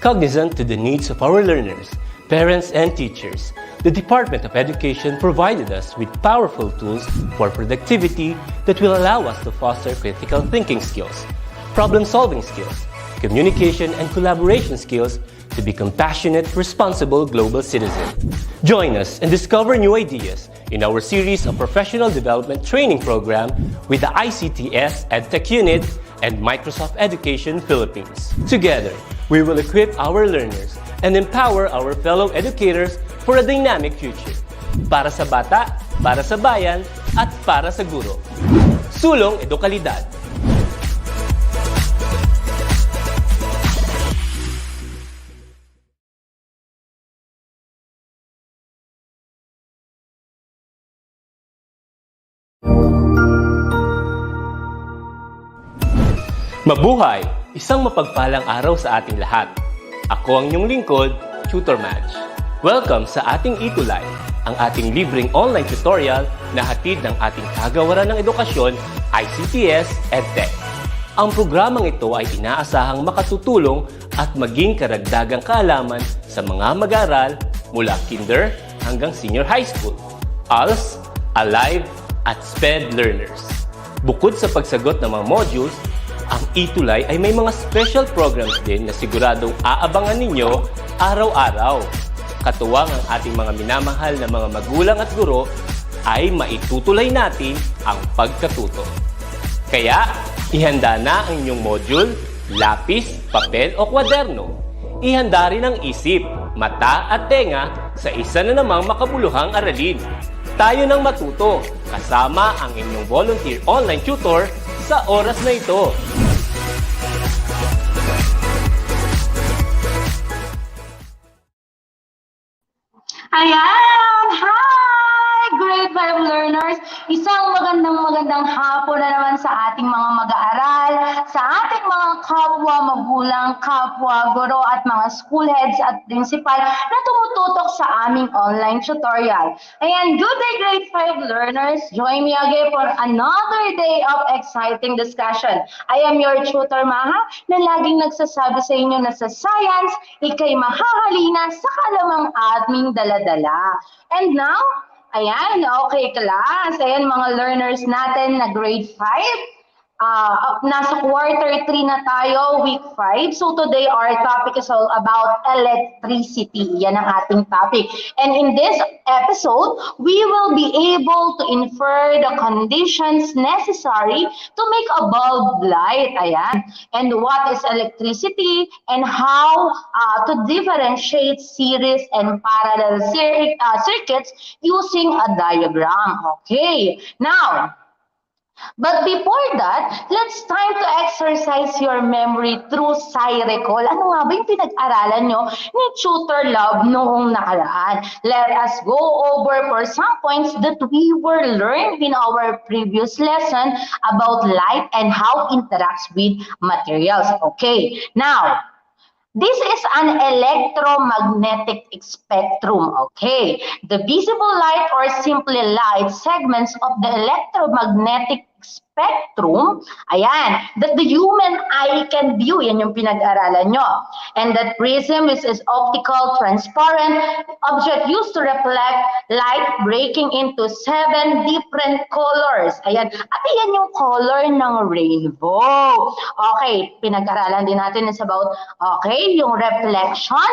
Cognizant to the needs of our learners, parents, and teachers, the Department of Education provided us with powerful tools for productivity that will allow us to foster critical thinking skills, problem-solving skills, communication and collaboration skills to be compassionate, responsible global citizens. Join us and discover new ideas in our series of professional development training program with the ICTS EdTech Unit and Microsoft Education Philippines. Together, we will equip our learners and empower our fellow educators for a dynamic future. Para sa bata, para sa bayan, at para sa guro. Sulong Edukalidad. Mabuhay! Isang mapagpalang araw sa ating lahat. Ako ang inyong lingkod, Tutor Madge. Welcome sa ating ETUlay, ang ating libreng online tutorial na hatid ng ating kagawaran ng edukasyon, ICTS EdTech. Ang programang ito ay inaasahang makatutulong at maging karagdagang kaalaman sa mga mag-aaral mula kinder hanggang senior high school, ALS, Alive, at SPED learners. Bukod sa pagsagot ng mga modules, ang ETUlay ay may mga special programs din na siguradong aabangan ninyo araw-araw. Katuwang ang ating mga minamahal na mga magulang at guro ay maitutulay natin ang pagkatuto. Kaya, ihanda na ang inyong module, lapis, papel o kwaderno. Ihanda rin ang isip, mata at tenga sa isa na namang makabuluhang aralin. Tayo nang matuto kasama ang inyong volunteer online tutor sa oras na ito. Ayan! Hi! Grade 5 learners! Isang magandang hapon na naman sa ating mga mag-aaral, sa ating mga kapwa magulang, kapwa guro at mga school heads at principal na tumututok sa aming online tutorial. Ayan, good day grade 5 learners! Join me again for another day of exciting discussion. I am your tutor Maha na laging nagsasabi sa inyo na sa science, ikay mahahalina sa kalamang aming dala-dala. And now, ayan, okay class. Ayan mga learners natin na grade 5. Nasa quarter 3 na tayo, week 5. So today our topic is all about electricity. Yan ang ating topic. And in this episode, we will be able to infer the conditions necessary to make a bulb light. Ayan. And what is electricity and how to differentiate series and parallel circuits using a diagram. Okay. Now, but before that, let's time to exercise your memory through Sci-Recall. Ano nga ba yung pinag-aralan nyo ni Tutor Love noong nakaraan? Let us go over for some points that we were learned in our previous lesson about light and how it interacts with materials. Okay, now, this is an electromagnetic spectrum, okay? The visible light or simply light segments of the electromagnetic spectrum, ayan, that the human eye can view, yan yung pinag-aralan nyo. And that prism is optical, transparent object used to reflect light breaking into 7 different colors. Ayan, at yan yung color ng rainbow. Okay, pinag-aralan din natin is about, okay, yung reflection,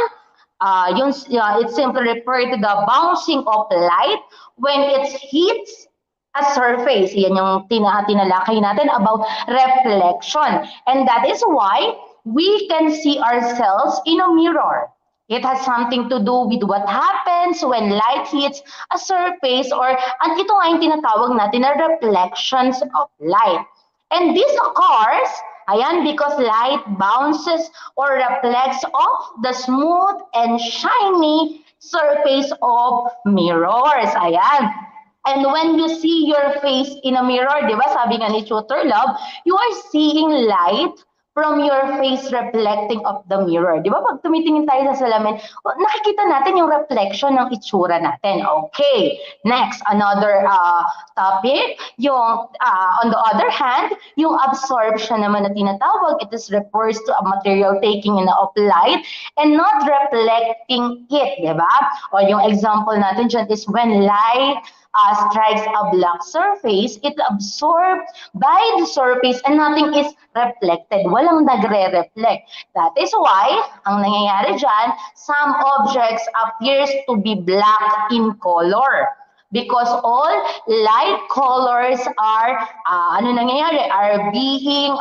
it simply refers to the bouncing of light when it hits a surface. Yan yung tinalakay natin about reflection. And that is why we can see ourselves in a mirror. It has something to do with what happens when light hits a surface and ito nga yung tinatawag natin na reflections of light. And this occurs, ayan, because light bounces or reflects off the smooth and shiny surface of mirrors. Ayan. And when you see your face in a mirror, di ba, sabi nga ni Tutor Love, you are seeing light from your face reflecting of the mirror. Di ba? Pag tumitingin tayo sa salamin, nakikita natin yung reflection ng itsura natin. Okay. Next, another topic, yung on the other hand, yung absorption naman na tinatawag, it is refers to a material taking in of light and not reflecting it, di ba? O yung example natin dyan is when light strikes a black surface, it absorbed by the surface and nothing is reflected. Walang nagre-reflect. That is why, ang nangyayari dyan, some objects appears to be black in color. Because all light colors are, are being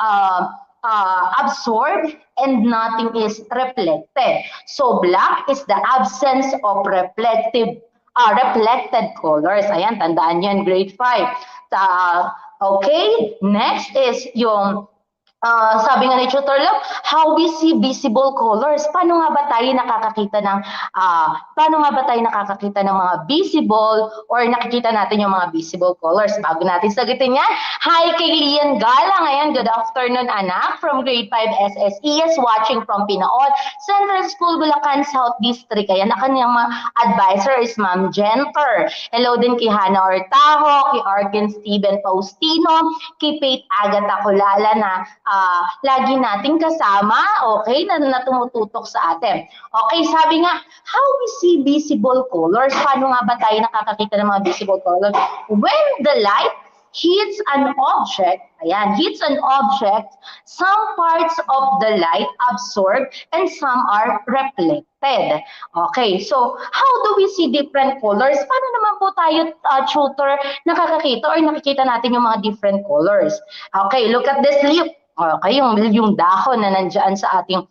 absorbed and nothing is reflected. So black is the absence of reflected colors. Ayan, tandaan yan, grade 5. Okay, next is yung sabi nga ni Tutor Love, how we see visible colors. Paano nga ba tayo nakakakita ng mga visible or nakikita natin yung mga visible colors? Bago natin sagutin yan, hi kay Lian Galang. Ayan, good afternoon anak from grade 5 SSES watching from Pinaon, Central School, Bulacan South District. Ayan, na kanyang mga advisor is Ma'am Jennifer. Hello din kay Hannah Ortaho, kay Arkin Steven Faustino, kay Faith Agatha Kulala na lagi nating kasama, okay, na tumututok sa atin. Okay, sabi nga, how we see visible colors. Paano nga ba tayo nakakakita ng mga visible colors? When the light hits an object, some parts of the light absorb and some are reflected. Okay, so how do we see different colors? Paano naman po tayo, tutor, nakakakita or nakikita natin yung mga different colors? Okay, look at this leaf. Okay, yung dahon na nandiyan sa ating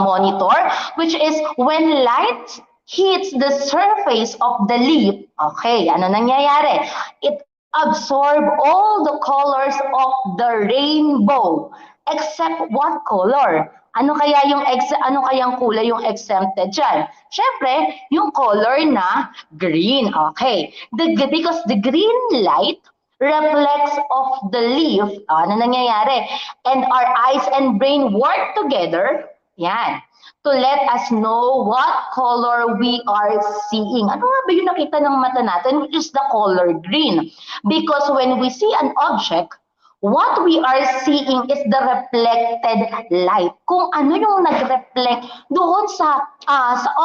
monitor, which is when light hits the surface of the leaf. Okay, ano nangyayari? It absorb all the colors of the rainbow except what color? Ano kayang kulay yung exempted diyan? Syempre, yung color na green. Okay. Because the green light reflects of the leaf, ano nangyayari? And our eyes and brain work together, yan, to let us know what color we are seeing. Ano nga ba yung nakita ng mata natin? Which is the color green. Because when we see an object, what we are seeing is the reflected light. Kung ano yung nag-reflect doon sa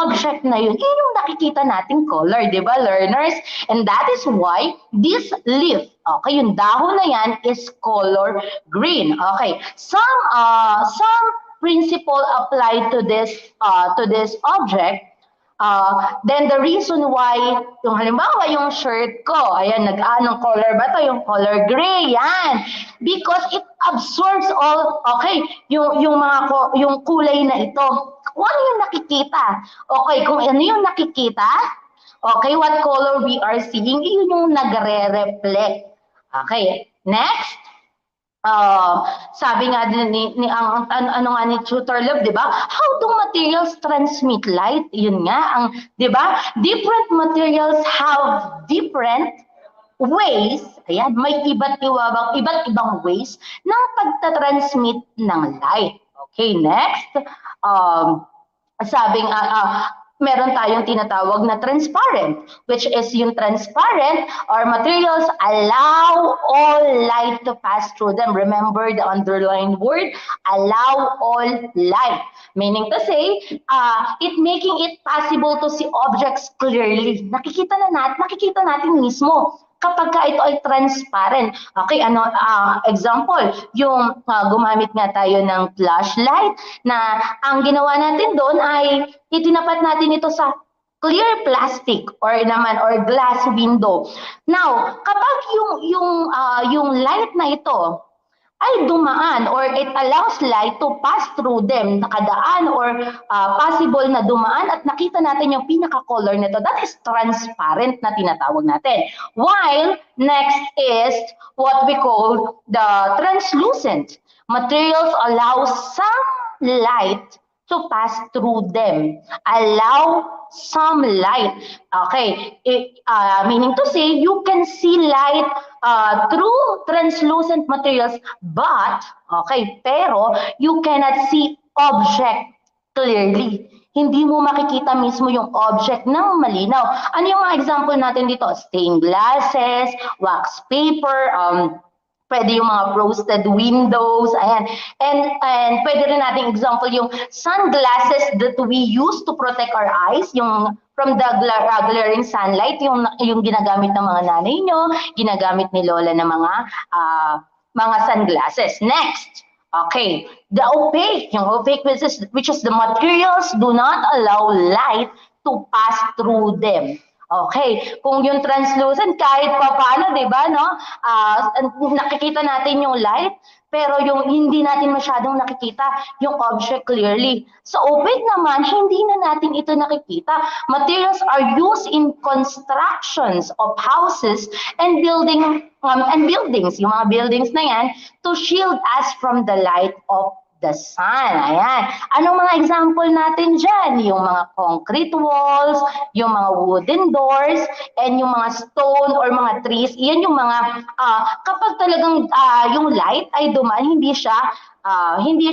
object na yun, yun yung nakikita nating color, di ba, learners? And that is why this leaf, okay, yung dahon na yan is color green. Okay, some principle apply to this object. Then the reason why, yung halimbawa yung shirt ko, ayan, nag-anong color ba to? Yung color gray, yan. Because it absorbs all, okay, yung kulay na ito. Kung ano yung nakikita? Okay, kung ano yung nakikita, okay, what color we are seeing, yun yung nagre-reflect. Okay, next. Sabi nga din ni Tutor Love, 'di ba? How do materials transmit light? Yun nga, 'di ba? Different materials have different ways. Ayan, may iba't ibang ways ng pagta-transmit ng light. Okay, next. Sabi nga meron tayong tinatawag na transparent, which is yung transparent or materials allow all light to pass through them. Remember the underlined word, allow all light. Meaning to say, it making it possible to see objects clearly. Nakikita natin mismo kapag ito ay transparent. Okay, example, yung gumamit nga tayo ng flashlight na ang ginawa natin doon ay itinapat natin ito sa clear plastic or glass window. Now, kapag yung light na ito ay dumaan or it allows light to pass through them, nakadaan or possible na dumaan at nakita natin yung pinaka-color nito, that is transparent na tinatawag natin. While next is what we call the translucent. Materials allow some light to pass through them. Allow some light. Okay, meaning to say you can see light through translucent materials, but, okay, pero you cannot see object clearly. Hindi mo makikita mismo yung object ng malinaw. Ano yung mga example natin dito? Stained glasses, wax paper, pwede yung mga frosted windows, ayan. And pwede rin nating example yung sunglasses that we use to protect our eyes, yung from the glaring sunlight, yung ginagamit ng mga nanay nyo, ginagamit ni Lola ng mga sunglasses. Next, okay, the opaque, yung opaque which is the materials do not allow light to pass through them. Okay, kung yung translucent kahit pa paano, 'di ba, no? Nakikita natin yung light, pero yung hindi natin masyadong nakikita yung object clearly. So opaque naman, hindi na natin ito nakikita. Materials are used in constructions of houses and buildings, yung mga buildings na yan, to shield us from the light of the sun. Ayan. Anong mga example natin dyan? Yung mga concrete walls, yung mga wooden doors, and yung mga stone or mga trees. Iyan yung mga, kapag talagang yung light ay dumaan, hindi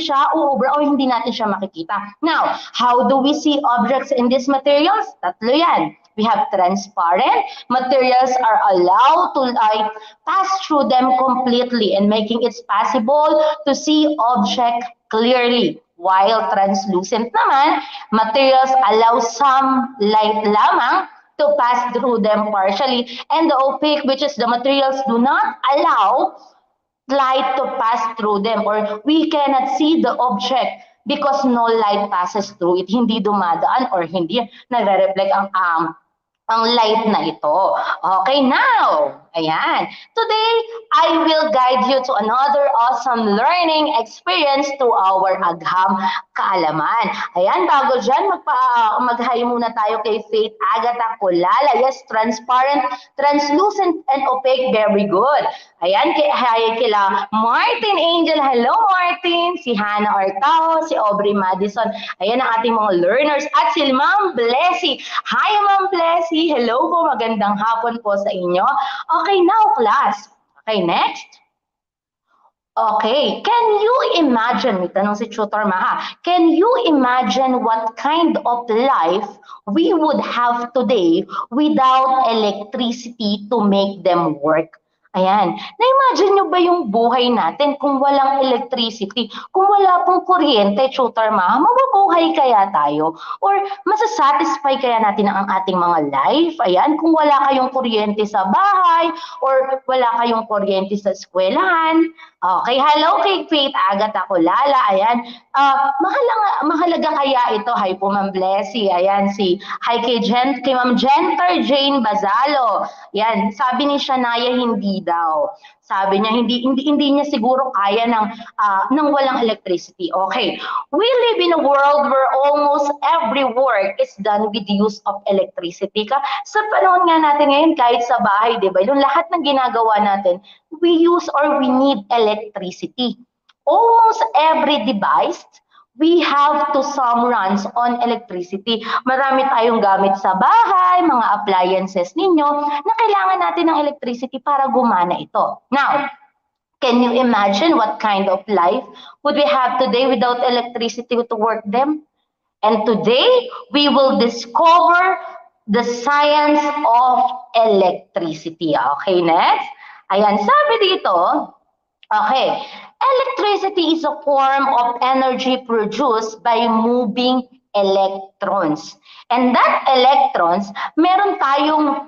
siya uubra o hindi natin siya makikita. Now, how do we see objects in these materials? Tatlo yan. We have transparent. Materials are allowed to pass through them completely and making it possible to see object clearly. While translucent naman, materials allow some light lamang to pass through them partially. And the opaque, which is the materials do not allow light to pass through them, or we cannot see the object because no light passes through it. Hindi dumadaan or hindi nagre-reflect ang light na ito. Okay, now, ayan. Today, I will guide you to another awesome learning experience to our agham kaalaman. Ayan, bago dyan, mag-hi muna tayo kay Faith Agatha Colala. Yes, transparent, translucent, and opaque. Very good. Ayan, hi kila Martin Angel. Hello, Martin. Si Hannah Artao, si Aubrey Madison. Ayan ang ating mga learners. At si Ma'am Blessy. Hi, Ma'am Blessy. Hello po, magandang hapon po sa inyo. Okay, now class. Okay, next. Okay, can you imagine, may tanong si Tutor Maha, can you imagine what kind of life we would have today without electricity to make them work? Ayan. Na-imagine nyo ba yung buhay natin kung walang electricity? Kung wala pong kuryente, Tutor Ma, mabubuhay kaya tayo? Or masasatisfy kaya natin ang ating mga life? Ayan, kung wala kayong kuryente sa bahay or wala kayong kuryente sa eskwelahan. Okay, hello kay Faith Agatha Colala. Ayan, mahalaga kaya ito? Hi po, Ma'am Blessy. Ayan, hi kay Ma'am Genter Jane Bazalo. Ayan, sabi ni Shania, hindi daw. Sabi niya, hindi niya siguro kaya ng walang electricity. Okay, we live in a world where almost every work is done with the use of electricity. Sa panahon nga natin ngayon, kahit sa bahay, di ba, yung lahat ng ginagawa natin, we use or we need electricity. Almost every device, we have to some runs on electricity. Marami tayong gamit sa bahay, mga appliances ninyo, na kailangan natin ng electricity para gumana ito. Now, can you imagine what kind of life would we have today without electricity to work them? And today, we will discover the science of electricity. Okay, next. Ayan, sabi dito, okay, electricity is a form of energy produced by moving electrons. And that electrons, meron tayong,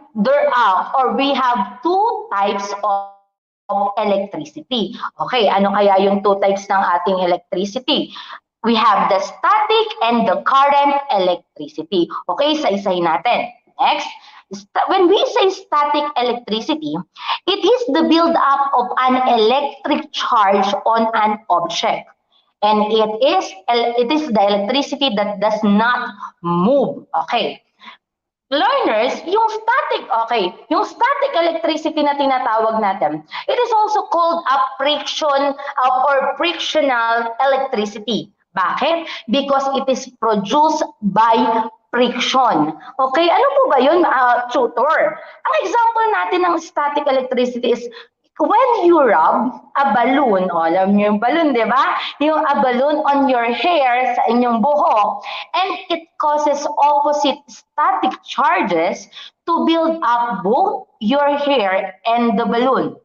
we have two types of electricity. Okay, ano kaya yung two types ng ating electricity? We have the static and the current electricity. Okay, isa-isahin natin. Next. When we say static electricity, it is the build-up of an electric charge on an object. And it is the electricity that does not move. Okay. Learners, yung static electricity na tinatawag natin, it is also called a friction or frictional electricity. Bakit? Because it is produced by friction. Okay, ano po ba yun, tutor? Ang example natin ng static electricity is when you rub a balloon, alam niyo yung balloon, di ba? Yung a balloon on your hair, sa inyong buhok, and it causes opposite static charges to build up both your hair and the balloon.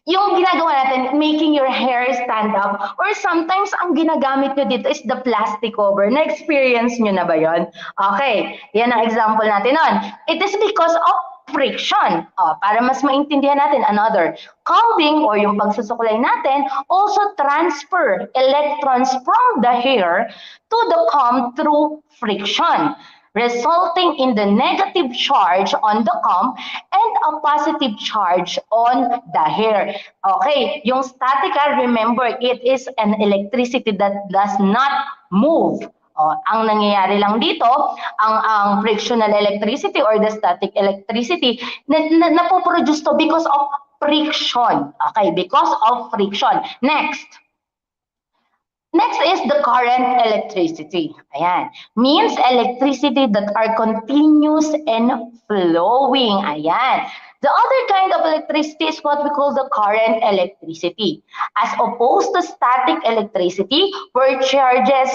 Yung ginagawa natin, making your hair stand up, or sometimes ang ginagamit nyo dito is the plastic cover. Na-experience nyo na ba yon? Okay, yan ang example natin nun. It is because of friction. Para mas maintindihan natin, another. Combing or yung pagsusuklay natin also transfer electrons from the hair to the comb through friction, resulting in the negative charge on the comb and a positive charge on the hair. Okay, yung static, remember, it is an electricity that does not move. Ang nangyayari lang dito, ang frictional electricity or the static electricity, napoproduce to because of friction. Okay, because of friction. Next is the current electricity. Ayan. Means electricity that are continuous and flowing. Ayan. The other kind of electricity is what we call the current electricity. As opposed to static electricity, where charges,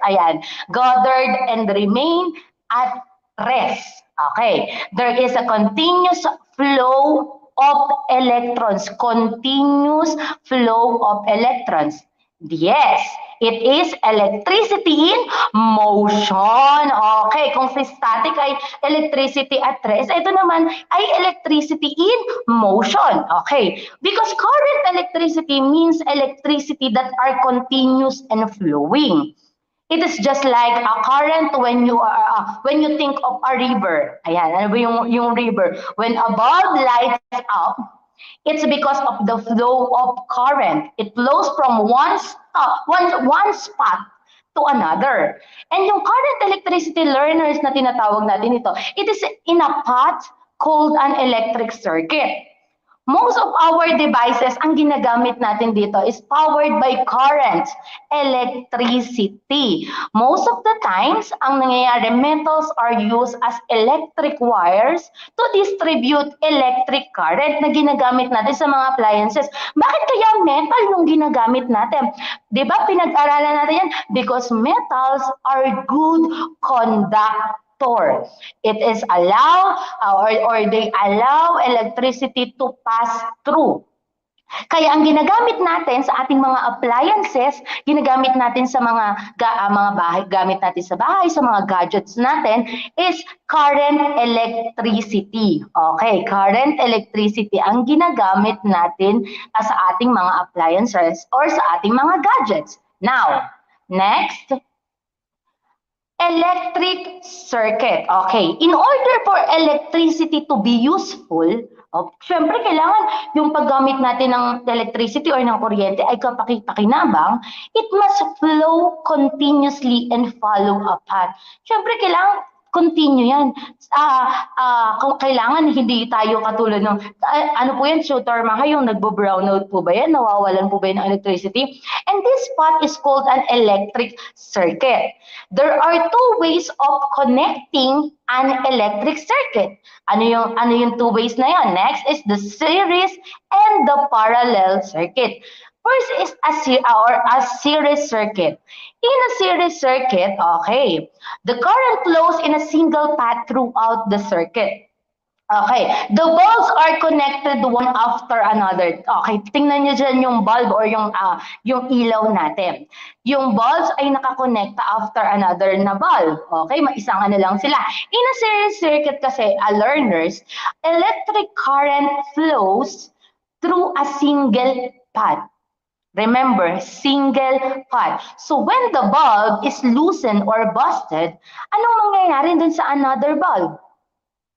ayan, gathered and remain at rest. Okay. There is a continuous flow of electrons. Continuous flow of electrons. Yes, it is electricity in motion. Okay, kung si static ay electricity at rest, ito naman ay electricity in motion. Okay, because current electricity means electricity that are continuous and flowing. It is just like a current when you think of a river. Ayan, ano ba yung river? When a bulb lights up, it's because of the flow of current. It flows from one spot to another. And yung current electricity learners na tinatawag natin ito, it is in a path called an electric circuit. Most of our devices, ang ginagamit natin dito is powered by current, electricity. Most of the times, ang nangyayari, metals are used as electric wires to distribute electric current na ginagamit natin sa mga appliances. Bakit kaya metal yung ginagamit natin? Di ba pinag-aralan natin yan? Because metals are good conductors. It is allow or they allow electricity to pass through. Kaya ang ginagamit natin sa ating mga appliances, ginagamit natin sa mga bahay, gamit natin sa bahay, sa mga gadgets natin, is current electricity. Okay, current electricity ang ginagamit natin sa ating mga appliances or sa ating mga gadgets. Now, next, electric circuit. Okay, in order for electricity to be useful, syempre kailangan yung paggamit natin ng electricity or ng kuryente ay kapakipakinabang, it must flow continuously and follow a path. Syempre kailangan continue yan. Kung kailangan hindi tayo katulad ng, ano po yan, tutor mga, yung nagbo-brownout po ba yan? Nawawalan po ba yan ng electricity? And this path is called an electric circuit. There are two ways of connecting an electric circuit. Ano yung two ways na yan? Next is the series and the parallel circuit. First is a series circuit. In a series circuit, okay, the current flows in a single path throughout the circuit. Okay, the bulbs are connected one after another. Okay, tingnan niyo dyan yung bulb or yung ilaw natin. Yung bulbs ay nakakonekta after another na bulb. Okay, isang lang sila. In a series circuit kasi, learners, electric current flows through a single path. Remember, single path. So when the bulb is loosened or busted, anong mangyayari dun sa another bulb?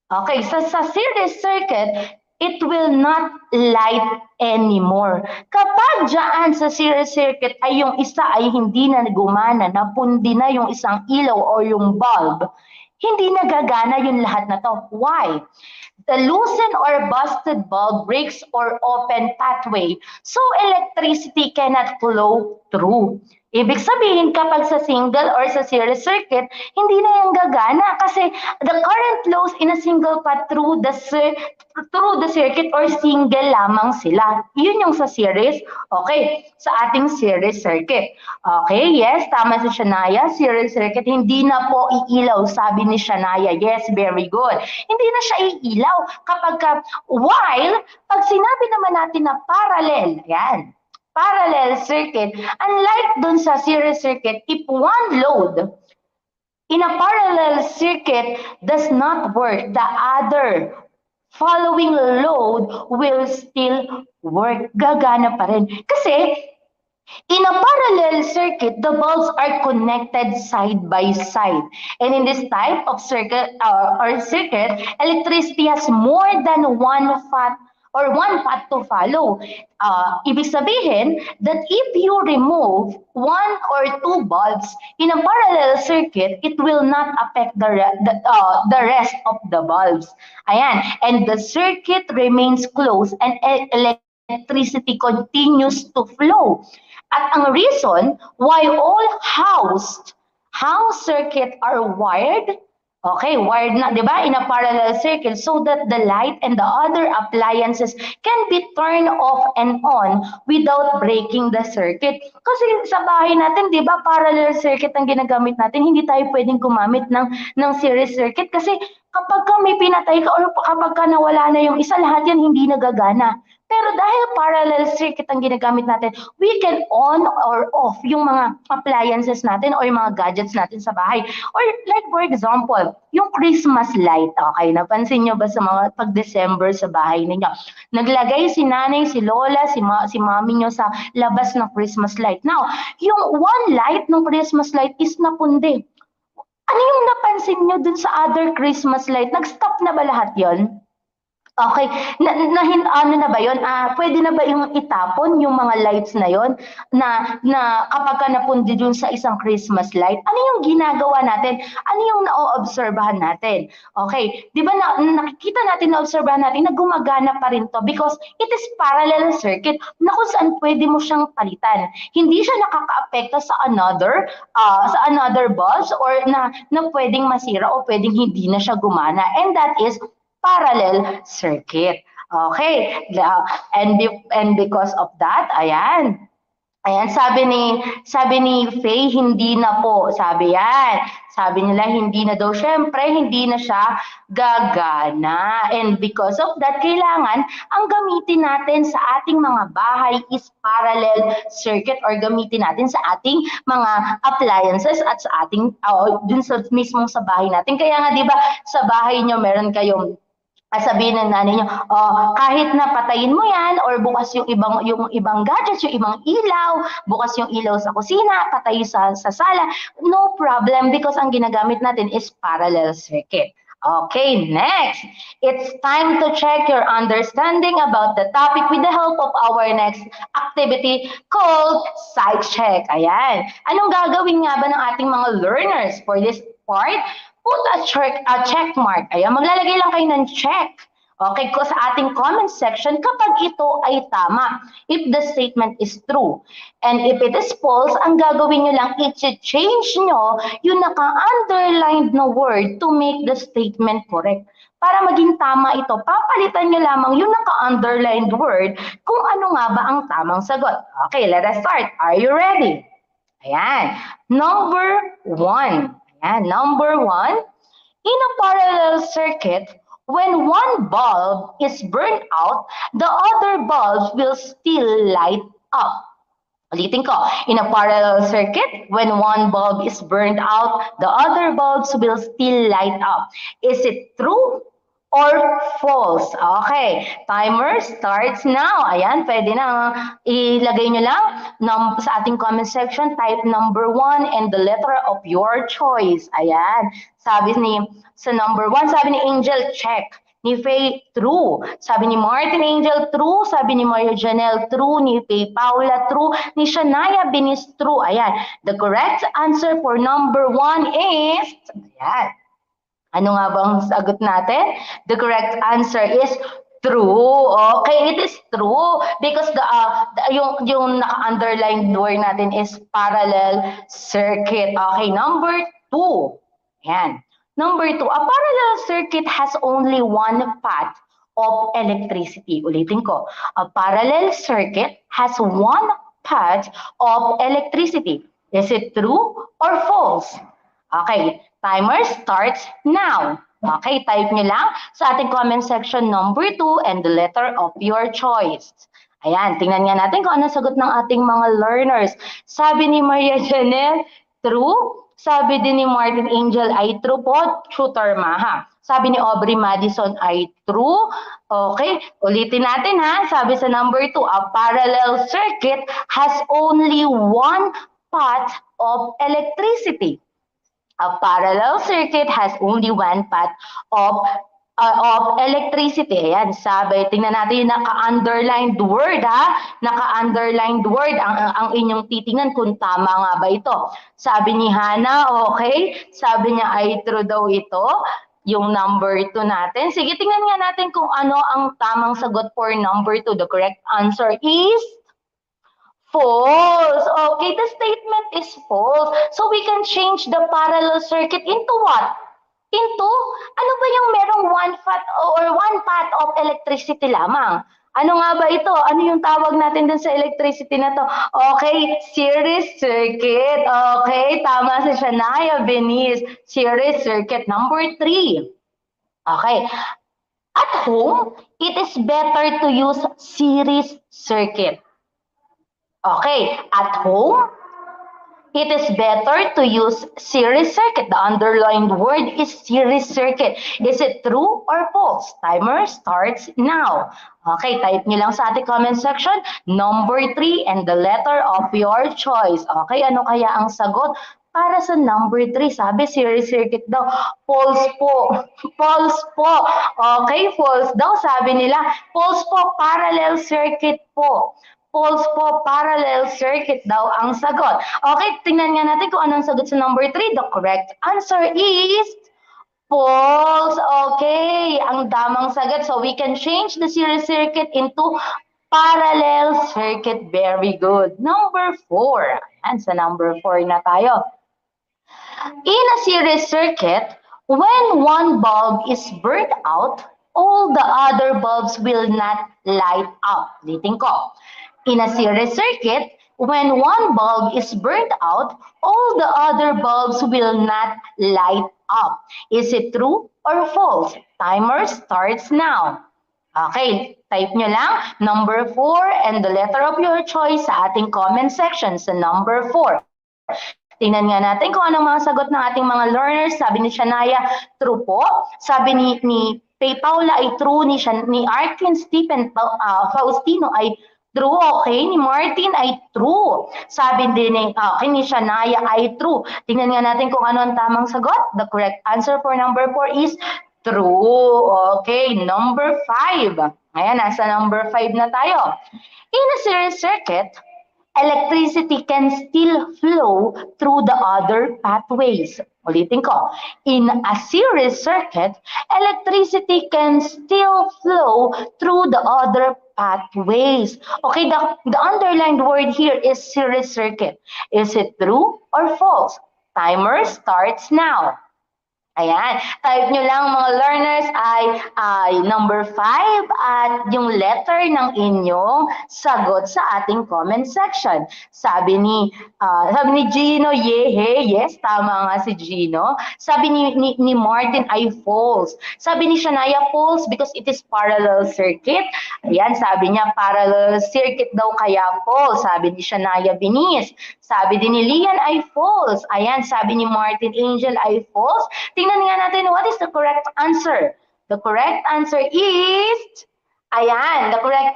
Okay, so sa series circuit, it will not light anymore. Kapag dyan sa series circuit ay yung isa ay hindi na gumana, napundi na yung isang ilaw o yung bulb, hindi nagagana yung lahat na to. Why? The loosened or busted bulb breaks or open pathway, so electricity cannot flow through. Ibig sabihin, kapag sa single or sa series circuit, hindi na yan gagana kasi the current flows in a single path through the circuit or single lamang sila. Yun yung sa series. Okay, sa ating series circuit. Okay, yes, tama si Shania. Series circuit, hindi na po iilaw, sabi ni Shania. Yes, very good. Hindi na siya iilaw kapag while, pag sinabi naman natin na parallel, yan, parallel circuit, unlike dun sa series circuit, if one load in a parallel circuit does not work, the other following load will still work. Gagana pa rin. Kasi in a parallel circuit, the bulbs are connected side by side. And in this type of circuit electricity has more than one path to follow. Ibig sabihin that if you remove one or two bulbs in a parallel circuit, it will not affect the rest of the bulbs. Ayan. And the circuit remains closed and electricity continues to flow. At ang reason why all house circuit are wired, okay, wired na, di ba, in a parallel circuit so that the light and the other appliances can be turned off and on without breaking the circuit. Kasi sa bahay natin, di ba, parallel circuit ang ginagamit natin, hindi tayo pwedeng gumamit ng series circuit kasi kapag ka may pinatay ka or kapag ka nawala na yung isa, lahat yan hindi nagagana. Pero dahil parallel circuit ang ginagamit natin, we can on or off yung mga appliances natin or yung mga gadgets natin sa bahay. Or like for example, yung Christmas light. Okay, napansin nyo ba sa mga pag-December sa bahay ninyo? Naglagay si nanay, si lola, si mami nyo sa labas ng Christmas light. Now, yung one light ng Christmas light is napundi. Ano yung napansin nyo dun sa other Christmas light? Nag-stop na ba lahat yon? Okay, ano na ba yun? Pwede na ba yung itapon yung mga lights na yon na kapag ka napundi dun sa isang Christmas light? Ano yung ginagawa natin? Ano yung na-obserbahan natin? Okay, di ba nakikita natin, na-obserbahan natin na gumagana pa rin to because it is parallel circuit na kung saan pwede mo siyang palitan. Hindi siya nakaka-apekto sa another bulbs or na pwedeng masira o pwedeng hindi na siya gumana. And that is parallel circuit. Okay, and because of that, ayan, sabi ni Faye, hindi na po, sabi yan. Sabi nila, hindi na daw, syempre, hindi na siya gagana. And because of that, kailangan, ang gamitin natin sa ating mga bahay is parallel circuit or gamitin natin sa ating mga appliances at sa ating, dun sa mismong sa bahay natin. Kaya nga, di ba, sa bahay nyo, meron kayong sabihin ng nanay niyo, kahit na patayin mo yan or bukas yung ibang gadgets, yung ibang ilaw, bukas yung ilaw sa kusina, patay sa sala, no problem because ang ginagamit natin is parallel circuit. Okay, next. It's time to check your understanding about the topic with the help of our next activity called site check. Ayan. Anong gagawin nga ba ng ating mga learners for this part? Put a check mark. Ayan, maglalagay lang kayo ng check. Okay, ko sa ating comment section kapag ito ay tama. If the statement is true. And if it is false, ang gagawin nyo lang, i-change nyo yung naka-underlined na word to make the statement correct. Para maging tama ito, papalitan nyo lamang yung naka-underlined word kung ano nga ba ang tamang sagot. Okay, let us start. Are you ready? Ayan. Number 1. And number 1, in a parallel circuit, when one bulb is burned out, the other bulbs will still light up. Ulitin ko, in a parallel circuit, when one bulb is burned out, the other bulbs will still light up. Is it true or false? Okay, timer starts now. Ayan, pwede na ilagay nyo lang sa ating comment section, type number 1 and the letter of your choice. Ayan, sabi sa number 1, sabi ni Angel, check. Ni Faye, true. Sabi ni Martin Angel, true. Sabi ni Maria Janelle, true. Ni Faye Paula, true. Ni Shania Binis, true. Ayan, the correct answer for number 1 is, ayan, ano nga bang sagot natin? The correct answer is True. Okay, it is true because yung naka-underlined word natin is parallel circuit. Okay, number 2. Yan. Number 2, a parallel circuit has only one path of electricity. Ulitin ko. A parallel circuit has one path of electricity. Is it true or false? Okay, timer starts now. Okay, type nyo lang sa ating comment section number 2 and the letter of your choice. Ayan, tingnan nga natin kung ano sagot ng ating mga learners. Sabi ni Maria Janelle, true. Sabi din ni Martin Angel ay true po, tutor Maha. Sabi ni Aubrey Madison ay true. Okay, ulitin natin ha. Sabi sa number 2, a parallel circuit has only one path of electricity. A parallel circuit has only one path of electricity. Ayan, sabi. Tingnan natin yung naka-underlined word, ha? Naka-underlined word ang inyong titingnan kung tama nga ba ito. Sabi ni Hannah, okay. Sabi niya ay true daw ito. Yung number 2 natin. Sige, tingnan nga natin kung ano ang tamang sagot for number 2. The correct answer is false. Okay, the statement is false. So we can change the parallel circuit into what? Into, ano ba yung merong one path of electricity lamang? Ano nga ba ito? Ano yung tawag natin dun sa electricity na to? Okay, series circuit. Okay, tama si Shania Benice. Series circuit number 3. Okay. At home, it is better to use series circuit. Okay, at home, it is better to use series circuit. The underlined word is series circuit. Is it true or false? Timer starts now. Okay, type nyo lang sa ating comment section, number 3 and the letter of your choice. Okay, ano kaya ang sagot? Para sa number 3, sabi series circuit daw. False po. False po. Okay, false daw. Sabi nila, false po, parallel circuit po. False po, parallel circuit daw ang sagot. Okay, tingnan nga natin kung anong sagot sa number 3. The correct answer is false. Okay, ang tamang sagot. So we can change the series circuit into parallel circuit. Very good. Number 4. Ayan, sa number 4 na tayo. In a series circuit, when one bulb is burnt out, all the other bulbs will not light up. Ulitin ko. In a series circuit, when one bulb is burnt out, all the other bulbs will not light up. Is it true or false? Timer starts now. Okay, type nyo lang number 4 and the letter of your choice sa ating comment section sa number 4. Tingnan nga natin kung anong mga sagot ng ating mga learners. Sabi ni Shania, true po. Sabi ni Paula ay true. Ni Arkin Stephen Faustino ay true. Okay, ni Martin ay true. Sabi din ni Shania ay true. Tingnan nga natin kung ano ang tamang sagot. The correct answer for number 4 is true. Okay, number 5. Ayan, nasa number 5 na tayo. In a series circuit, electricity can still flow through the other pathways. Ulitin ko. In a series circuit, electricity can still flow through the other pathways. Okay, the underlined word here is series circuit. Is it true or false? Timer starts now. Ayan, type nyo lang mga learners ay number 5 at yung letter ng inyong sagot sa ating comment section. Sabi ni Gino, yes, tama nga si Gino. Sabi ni Martin ay false. Sabi ni Shania false because it is parallel circuit. Ayan, sabi niya parallel circuit daw kaya false. Sabi ni Shania Benice. Sabi din ni Lian ay false. Ayan, sabi ni Martin Angel ay false. Tingnan nga natin, what is the correct answer? The correct answer is, ayan, the correct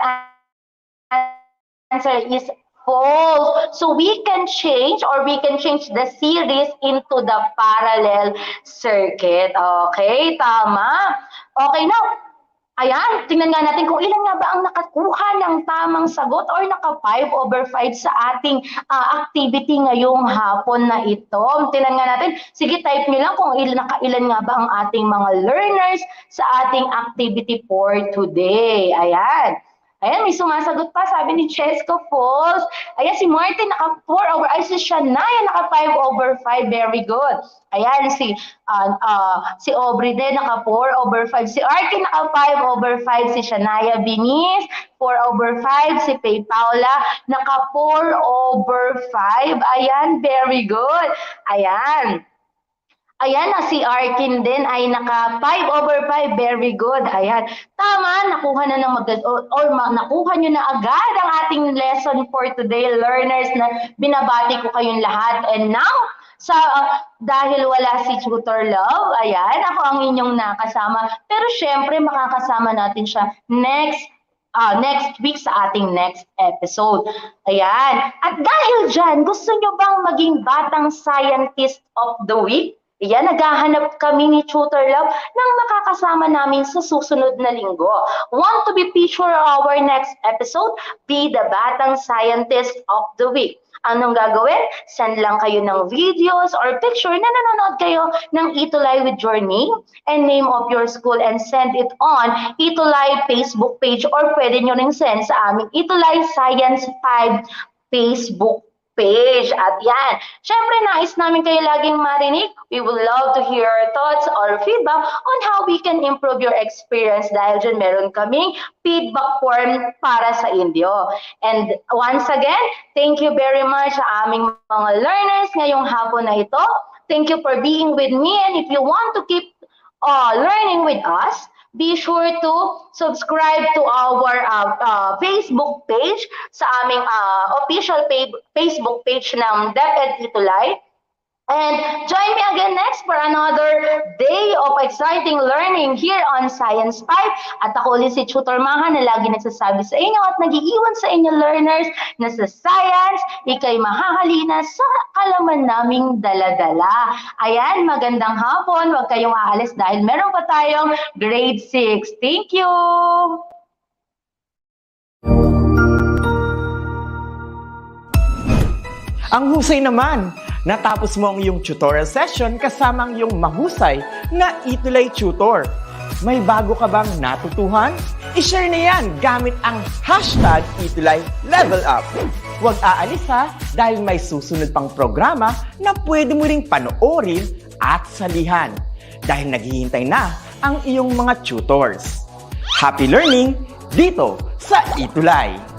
answer is false. So we can change the series into the parallel circuit. Okay, tama. Okay, now, Ayan, tingnan nga natin kung ilan nga ba ang nakakuha ng tamang sagot or naka 5/5 sa ating activity ngayong hapon na ito. Tingnan nga natin, sige type nyo lang kung nakailan nga ba ang ating mga learners sa ating activity for today. Ayan. Ayan, may sumasagot pa, sabi ni Chesko Falls. Ayan, si Martin naka 4/, ay si Shania naka 5/5, very good. Ayan, si Aubrey din naka 4/5, si Arkin naka 5/5, si Shania Binis 4/5, si Pay Paula naka 4/5. Ayan, very good. Ayan. Ayan na, si Arkin din ay naka 5/5. Very good. Ayan. Tama, nakuha na nakuha nyo na agad ang ating lesson for today, learners, na binabati ko kayong lahat. And now, dahil wala si Tutor Love, ayan, ako ang inyong nakasama. Pero syempre, makakasama natin siya next week sa ating next episode. Ayan. At dahil dyan, gusto nyo bang maging batang scientist of the week? Ayan, naghahanap kami ni Tutor Love ng makakasama namin sa susunod na linggo. Want to be featured our next episode? Be the Batang Scientist of the Week. Anong gagawin? Send lang kayo ng videos or picture na nanonood kayo ng ETUlay with your name and name of your school and send it on ETUlay Facebook page or pwede nyo ring send sa aming ETUlay Science 5 Facebook page. At yan, syempre nais namin kayo laging marinig. We would love to hear your thoughts or feedback on how we can improve your experience dahil dyan meron kaming feedback form para sa inyo. And once again, thank you very much sa aming mga learners ngayong hapon na ito. Thank you for being with me, and if you want to keep learning with us, be sure to subscribe to our Facebook page, sa aming official Facebook page ng DepEd Educational. And join me again next for another day of exciting learning here on Science 5. At ako ulit si Tutor Maha na lagi nagsasabi sa inyo at nag-iiwan sa inyo learners na sa science, ikay mahahalina sa kalaman naming daladala. Ayan, magandang hapon. Huwag kayong aalis dahil meron pa tayong grade 6. Thank you! Ang husay naman! Natapos mo ang iyong tutorial session kasama ang iyong mahusay na ETUlay tutor. May bago ka bang natutuhan? I-share na yan gamit ang hashtag #ETUlayLevelUp. Huwag aalis ha, dahil may susunod pang programa na pwede mo ring panoorin at salihan. Dahil naghihintay na ang iyong mga tutors. Happy learning dito sa ETUlay!